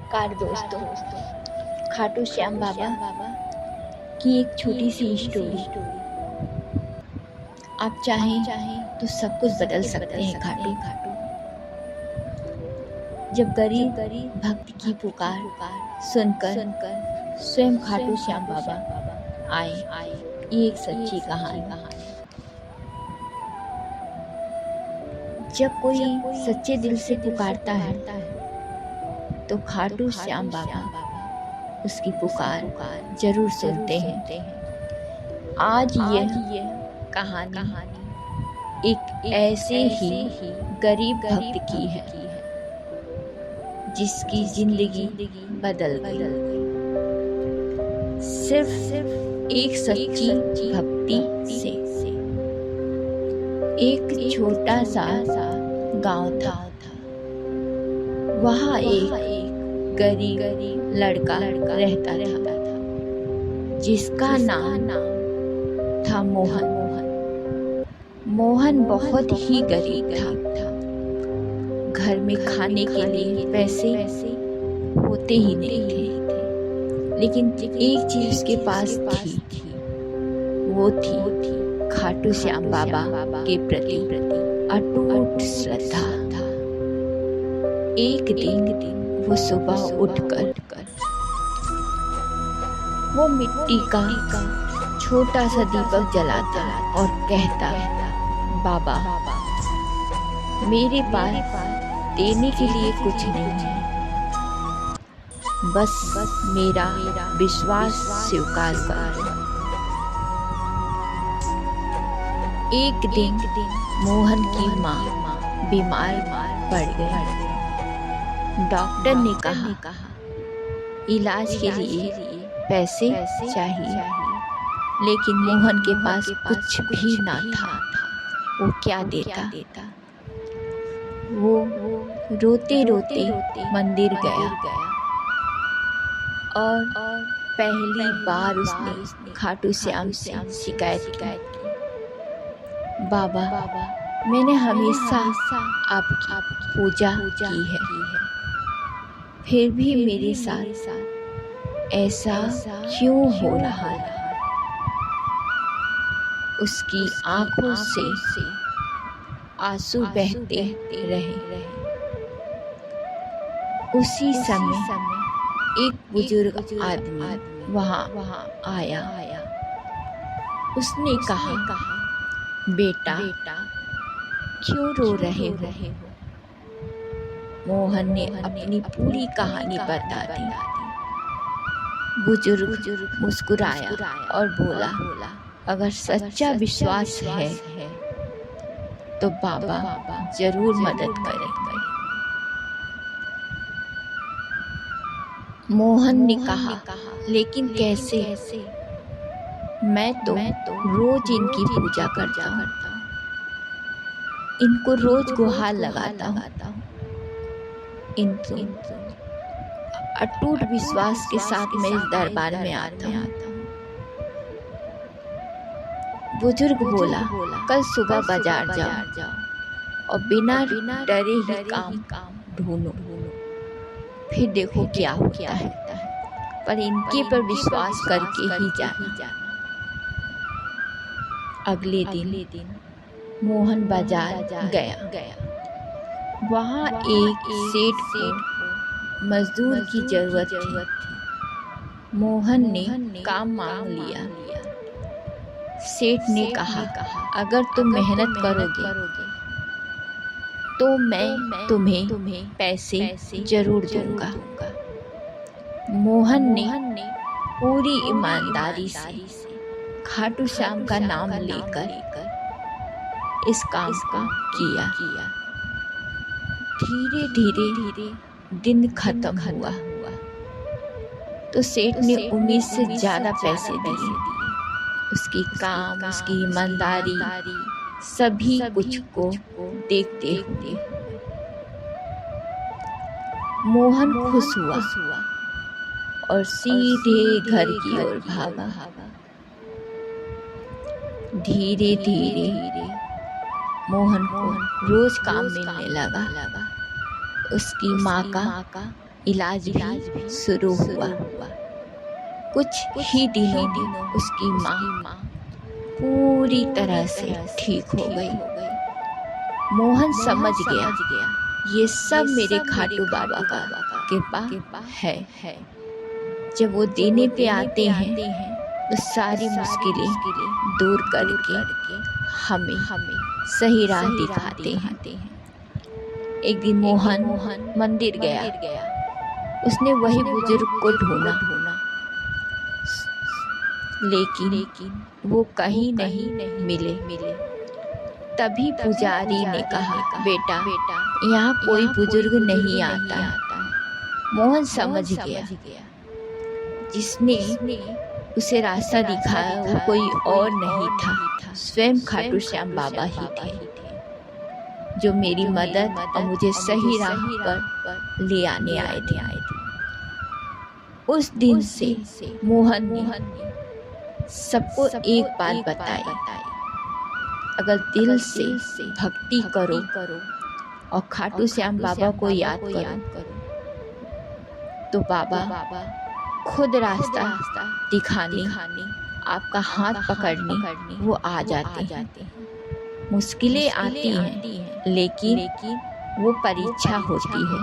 नमस्कार दोस्तों, खाटू श्याम बाबा की एक छोटी सी स्टोरी। आप चाहें तो सब कुछ बदल सकते हैं। खाटू जब गरीब भक्त की पुकार सुनकर स्वयं खाटू श्याम बाबा आए। ये एक सच्ची कहानी। जब कोई सच्चे दिल से पुकारता है तो खाटू श्याम बाबा उसकी पुकार जरूर सुनते हैं। आज यह कहानी एक ऐसे ही गरीब भक्त की है जिसकी जिंदगी बदल गई सिर्फ एक सच्ची भक्ति से। एक छोटा सा गांव था। वहाँ एक गरीब लड़का रहता था जिसका नाम था मोहन। मोहन बहुत ही गरीब था। घर में खाने के लिए पैसे होते ही नहीं थे, लेकिन एक चीज उसके पास थी, वो थी खाटू श्याम बाबा के प्रति अटूट श्रद्धा। एक दिन वो सुबह उठकर वो मिट्टी का छोटा सा दीपक जलाता और कहता, बाबा मेरे पास देने के लिए कुछ नहीं है, बस मेरा विश्वास स्वीकार कर। एक दिन मोहन की माँ बीमार पड़ गई। डॉक्टर ने कहा इलाज के लिए पैसे चाहिए, लेकिन मोहन के पास कुछ भी ना था। वो क्या देता? वो रोते रोते मंदिर गया और पहली बार उसने खाटू श्याम से शिकायत की, बाबा मैंने हमेशा आपकी पूजा की है, फिर भी मेरे साथ ऐसा क्यों हो रहा है? उसकी आंखों से आंसू बहते रहे। उसी समय एक बुजुर्ग आदमी वहाँ आया। उसने कहा, बेटा क्यों रो रहे हो? मोहन ने अपनी पूरी कहानी बता दी। बुजुर्ग मुस्कुराया और बोला, अगर सच्चा विश्वास है तो बाबा जरूर मदद करेंगे। मोहन ने कहा, लेकिन कैसे? मैं तो रोज इनकी पूजा करता हूँ, इनको रोज गुहार लगाता हूँ, इनको अटूट विश्वास के साथ मैं इस दरबार में आता हूँ। बुजुर्ग बोला, कल सुबह बाजार जाओ और बिना डरे ही काम ढूंढो, फिर देखो क्या होता है, पर इनके पर विश्वास करके ही जाना। अगले दिन मोहन बाजार गया। वहाँ एक सेठ को मजदूर की जरूरत थी। मोहन ने काम मांग लिया। सेठ ने कहा, अगर तुम मेहनत करोगे तो मैं तुम्हें पैसे जरूर दूंगा। मोहन ने पूरी ईमानदारी से खाटू श्याम का नाम लेकर इस काम को किया। धीरे धीरे दिन खत्म हुआ तो सेठ ने उम्मीद से ज्यादा पैसे दिए। उसकी काम, उसकी ईमानदारी, सभी कुछ को देखते हुए मोहन खुश हुआ और सीधे घर की ओर भागा। धीरे धीरे मोहन को रोज काम मिलने लगा। उसकी माँ का इलाज भी शुरू हुआ। कुछ ही दिनों में उसकी माँ पूरी तरह से ठीक हो गई। मोहन समझ गया ये सब मेरे खाटू बाबा का कृपा है। जब वो देने पे आते हैं तो सारी मुश्किलें दूर करके हमें सही राह दिखाते हैं। एक दिन मोहन मंदिर गया। उसने वही बुजुर्ग को ढूंढा, लेकिन वो कहीं नहीं मिले। तभी पुजारी ने कहा, बेटा यहाँ कोई बुजुर्ग नहीं आता। मोहन समझ गया जिसने उसे रास्ता दिखाया वो कोई और नहीं था, स्वयं खाटू श्याम बाबा ही थे, जो मेरी मदद और मुझे सही राह पर ले आने आए थे। उस दिन से मोहन ने सबको एक बात बताई, अगर दिल से भक्ति करो और खाटू श्याम बाबा को याद करो तो बाबा खुद रास्ता दिखाने, आपका हाथ पकड़ने वो आ जाते हैं। मुश्किलें आती हैं लेकिन वो परीक्षा होती है,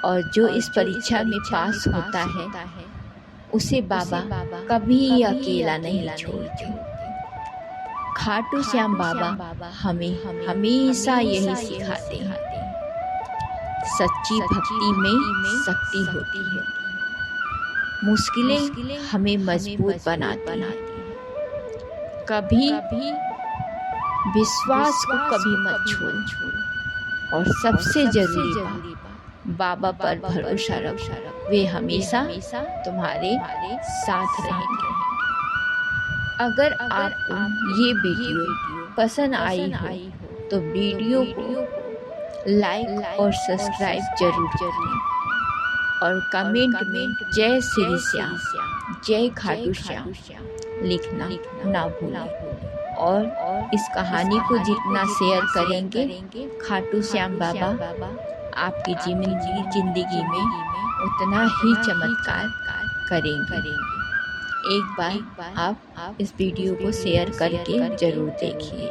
और जो इस परीक्षा में पास होता है उसे बाबा कभी अकेला नहीं छोड़ते। खाटू श्याम बाबा हमें हमेशा यही सिखाते हैं, सच्ची भक्ति में शक्ति होती है। मुश्किलें हमें मजबूत बनाती हैं। कभी विश्वास को कभी मत छोड़ो, और सबसे जरूरी बात, बाबा पर भरोसा रखो, वे हमेशा तुम्हारे साथ रहेंगे। अगर आपको ये वीडियो पसंद आई हो तो वीडियो को लाइक और सब्सक्राइब जरूर करें, और कमेंट में जय श्री श्याम, जय खाटू श्याम लिखना ना भूलें। और इस कहानी को जितना शेयर करेंगे खाटू श्याम बाबा आपकी जिंदगी में उतना ही चमत्कार करेंगे। एक बार आप इस वीडियो को शेयर करके जरूर देखिए।